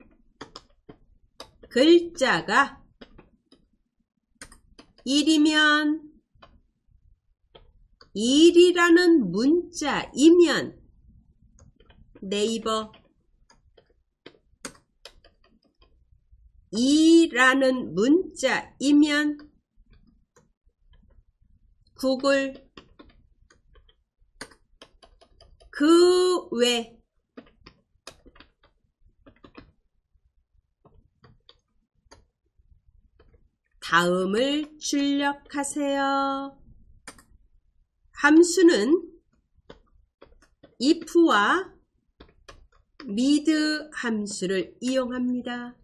글자가 1이면 1이라는 문자이면 네이버 2라는 문자이면 구글 그 외 다음을 출력하세요. 함수는 if와 mid 함수를 이용합니다.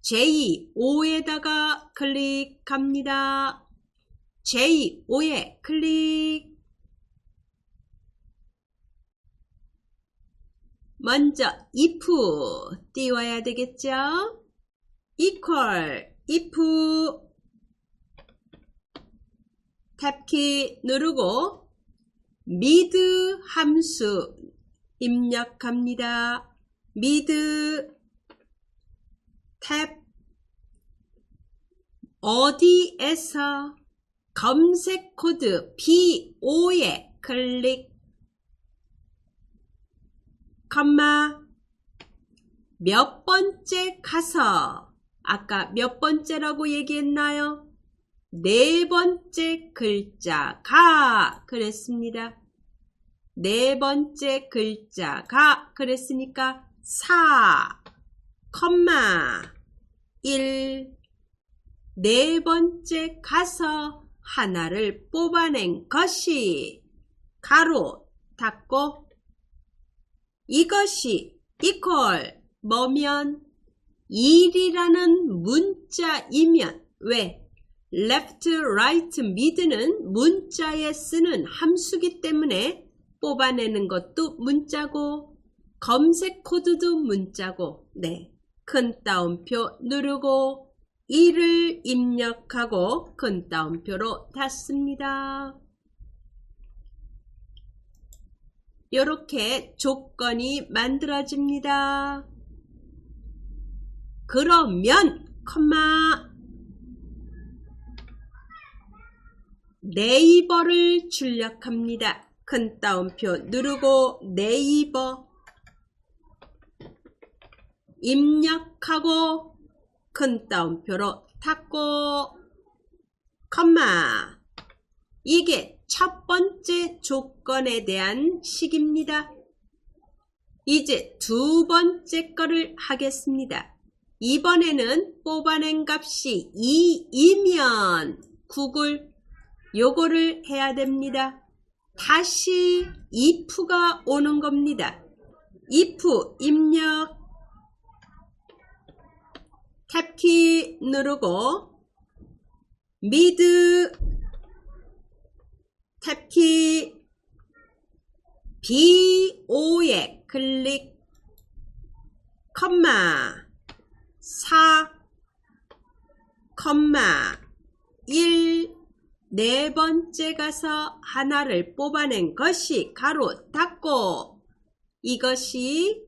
J5에다가 클릭합니다. J5에 클릭. 먼저 if 띄워야 되겠죠? equal if 탭키 누르고 mid 함수 입력합니다. mid 탭 어디에서 검색 코드 B5에 클릭 컴마 몇 번째 가서 아까 몇 번째라고 얘기했나요? 네 번째 글자가 그랬습니다. 네 번째 글자가 그랬으니까 4, 1 네 번째 가서 하나를 뽑아낸 것이 가로 닫고 이것이 equal 뭐면 1이라는 문자이면 왜? left, right, mid는 문자에 쓰는 함수기 때문에 뽑아내는 것도 문자고 검색 코드도 문자고 네, 큰 따옴표 누르고 2를 입력하고 큰 따옴표로 닫습니다. 이렇게 조건이 만들어집니다. 그러면 컴마 네이버를 출력합니다. 큰 따옴표 누르고 네이버 입력하고 큰 따옴표로 닫고 컴마 이게 첫 번째 조건에 대한 식입니다. 이제 두 번째 거를 하겠습니다. 이번에는 뽑아낸 값이 2이면 구글 요거를 해야 됩니다. 다시 if가 오는 겁니다. if 입력 탭키 누르고 mid 탭키 BO에 클릭 컴마 4 컴마 1 네 번째 가서 하나를 뽑아낸 것이 가로 닫고 이것이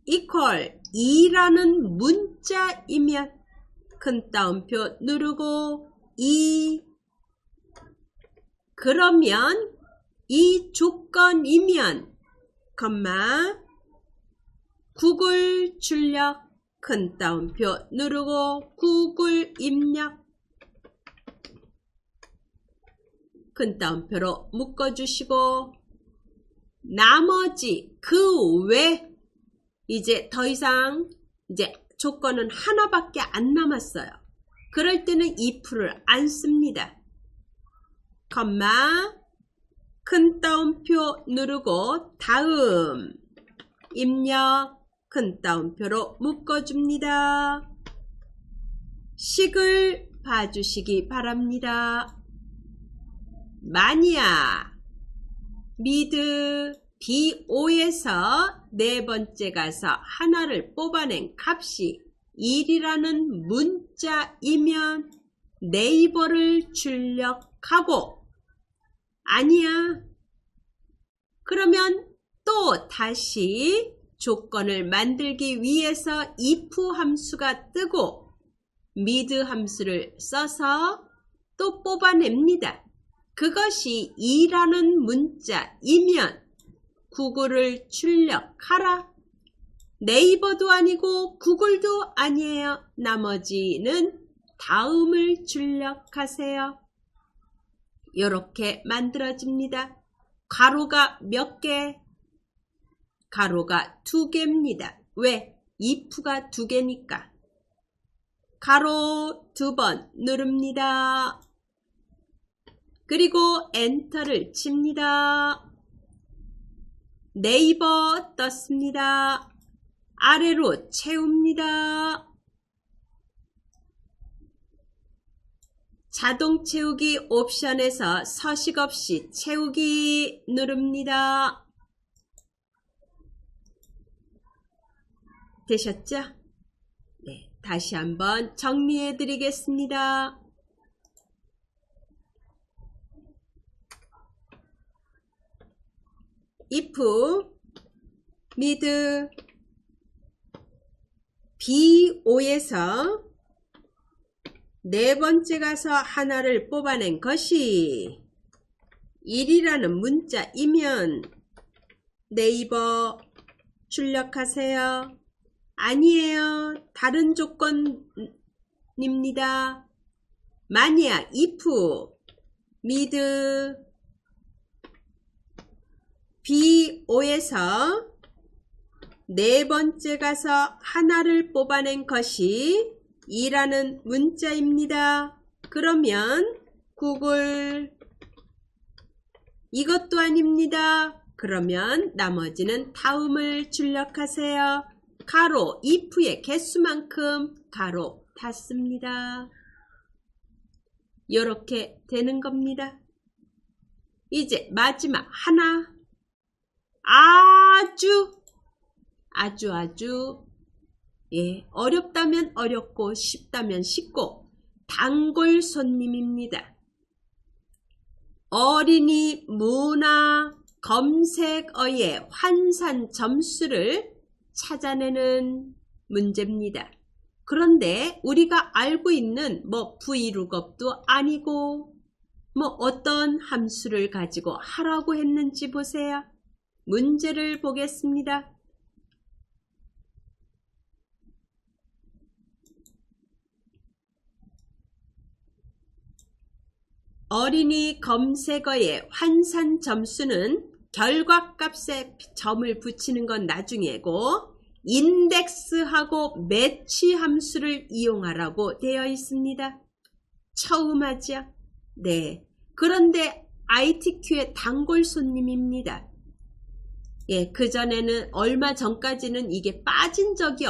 equal 2라는 문자이면 큰 따옴표 누르고 2 그러면 이 조건이면 컴마 구글 출력 큰 따옴표 누르고 구글 입력 큰 따옴표로 묶어주시고 나머지 그 외 이제 더 이상 이제 조건은 하나밖에 안 남았어요. 그럴 때는 if를 안 씁니다. 컴마 큰 따옴표 누르고 다음 입력 큰 따옴표로 묶어줍니다. 식을 봐주시기 바랍니다. 마니아 미드 BO에서 네 번째 가서 하나를 뽑아낸 값이 1이라는 문자이면 네이버를 출력하고 아니야. 그러면 또 다시 조건을 만들기 위해서 if 함수가 뜨고 mid 함수를 써서 또 뽑아냅니다. 그것이 2라는 문자이면 구글을 출력하라. 네이버도 아니고 구글도 아니에요. 나머지는 다음을 출력하세요. 이렇게 만들어집니다. 가로가 몇 개? 가로가 2개입니다. 왜? if가 2개니까. 가로 2번 누릅니다. 그리고 엔터를 칩니다. 네이버 떴습니다. 아래로 채웁니다. 자동 채우기 옵션에서 서식 없이 채우기 누릅니다. 되셨죠? 네, 다시 한번 정리해 드리겠습니다. if mid BO에서 네 번째 가서 하나를 뽑아낸 것이 1이라는 문자이면 네이버 출력하세요. 아니에요. 다른 조건입니다. 만약 if mid BO에서 네 번째 가서 하나를 뽑아낸 것이 2라는 문자입니다. 그러면 구글 이것도 아닙니다. 그러면 나머지는 다음을 출력하세요. 가로 if의 개수만큼 가로 닫습니다. 이렇게 되는 겁니다. 이제 마지막 하나, 아주 어렵다면 어렵고 쉽다면 쉽고 단골 손님입니다. 어린이 문화 검색어의 환산 점수를 찾아내는 문제입니다. 그런데 우리가 알고 있는 vlookup도 아니고 어떤 함수를 가지고 하라고 했는지 보세요. 문제를 보겠습니다. 어린이 검색어의 환산 점수는 결과값에 점을 붙이는 건 나중이고 인덱스하고 매치 함수를 이용하라고 되어 있습니다. 처음 하죠? 네. 그런데 ITQ의 단골 손님입니다. 그전에는 얼마 전까지는 이게 빠진 적이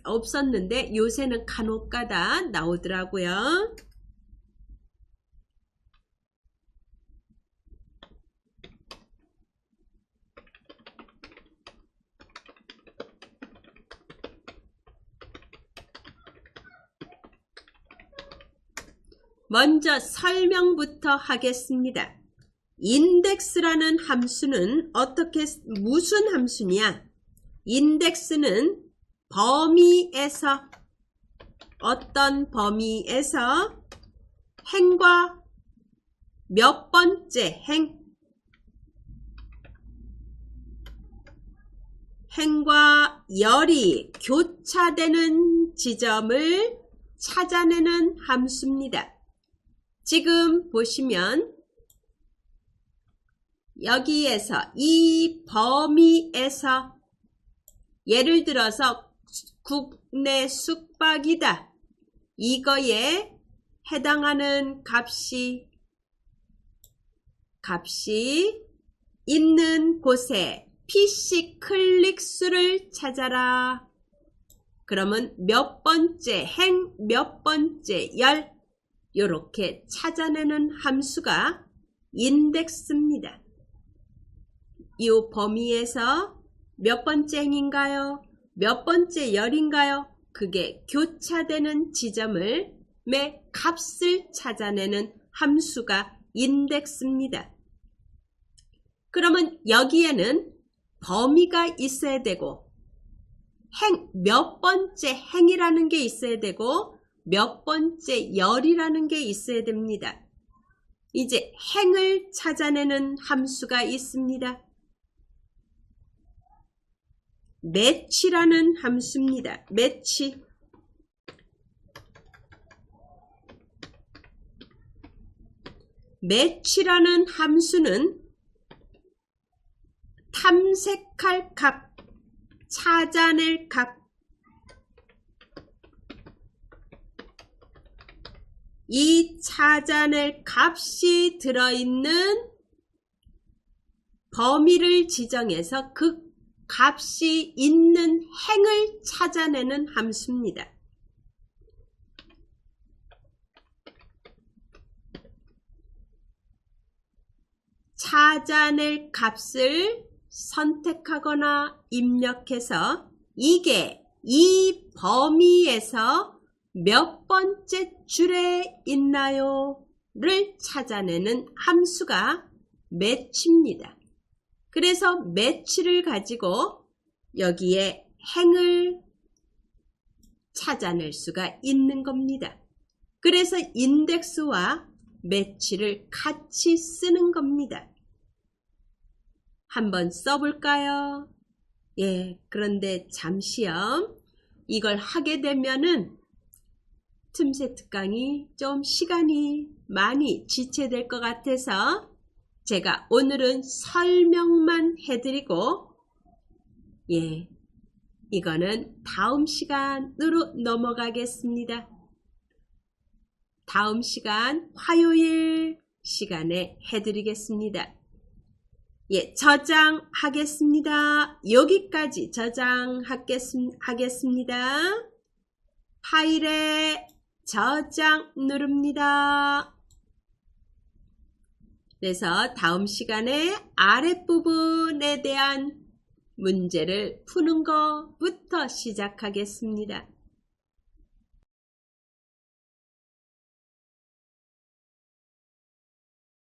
없었는데 요새는 간혹가다 나오더라고요. 먼저 설명부터 하겠습니다. 인덱스라는 함수는 무슨 함수냐? 인덱스는 범위에서 어떤 범위에서 행과 몇 번째 행과 열이 교차되는 지점을 찾아내는 함수입니다. 지금 보시면 여기에서 이 범위에서 예를 들어서 국내 숙박이다. 이거에 해당하는 값이 있는 곳에 PC 클릭수를 찾아라. 그러면 몇 번째 몇 번째 열 이렇게 찾아내는 함수가 인덱스입니다. 이 범위에서 몇 번째 행인가요? 몇 번째 열인가요? 그게 교차되는 지점을 값을 찾아내는 함수가 인덱스입니다. 그러면 여기에는 범위가 있어야 되고 몇 번째 행이라는 게 있어야 되고 몇 번째 열이라는 게 있어야 됩니다. 이제 행을 찾아내는 함수가 있습니다. 매치라는 함수입니다. 매치라는 함수는 탐색할 값, 찾아낼 값, 이 찾아낼 값이 들어있는 범위를 지정해서 그 값이 있는 행을 찾아내는 함수입니다. 찾아낼 값을 선택하거나 입력해서 이게 이 범위에서 몇 번째 줄에 있나요? 를 찾아내는 함수가 매치입니다. 그래서 매치를 가지고 여기에 행을 찾아낼 수가 있는 겁니다. 그래서 인덱스와 매치를 같이 쓰는 겁니다. 한번 써볼까요? 그런데 잠시요. 이걸 하게 되면은 틈새 특강이 좀 시간이 많이 지체될 것 같아서 제가 오늘은 설명만 해드리고 이거는 다음 시간으로 넘어가겠습니다. 다음 시간 화요일 시간에 해드리겠습니다. 예, 저장하겠습니다. 여기까지 저장하겠습니다. 파일에 저장 누릅니다. 그래서 다음 시간에 아랫부분에 대한 문제를 푸는 것부터 시작하겠습니다.